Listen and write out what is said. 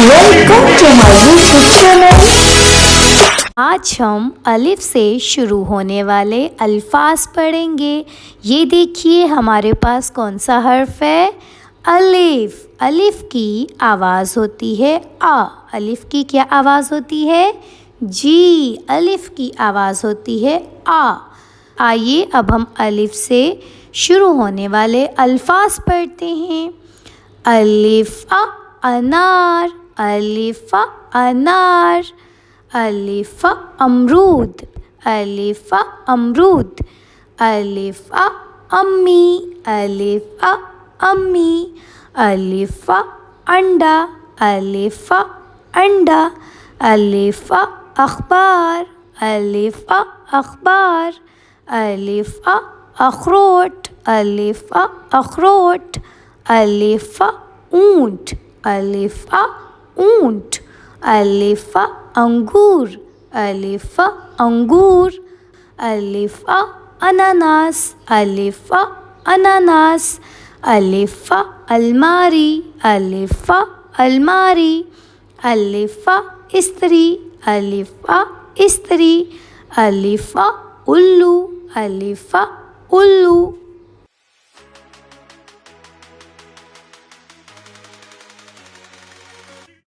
Welcome to my YouTube channel. آج ہم الف سے شروع ہونے والے الفاظ پڑھیں گے۔ یہ دیکھیے ہمارے پاس کون سا حرف ہے؟ الف۔ الف کی آواز ہوتی ہے آ۔ الف کی کیا آواز ہوتی ہے؟ جی۔ الف کی آواز ہوتی ہے آ۔ آئیے اب ہم الف سے شروع ہونے والے الفاظ پڑھتے ہیں۔ الف انار، الف انار، الف امرود، الف امرود، الف امی، الف امی، الف انڈا، الف انڈا، الف اخبار، الف اخبار، الف اخروٹ، الف اخروٹ، الف اونٹ، الف اونٹ، الف انگور، الف انگور، الف اناناس، الف اناناس، الف الماری، الف الماری، الف استری، الف استری، الف الو، الف الو،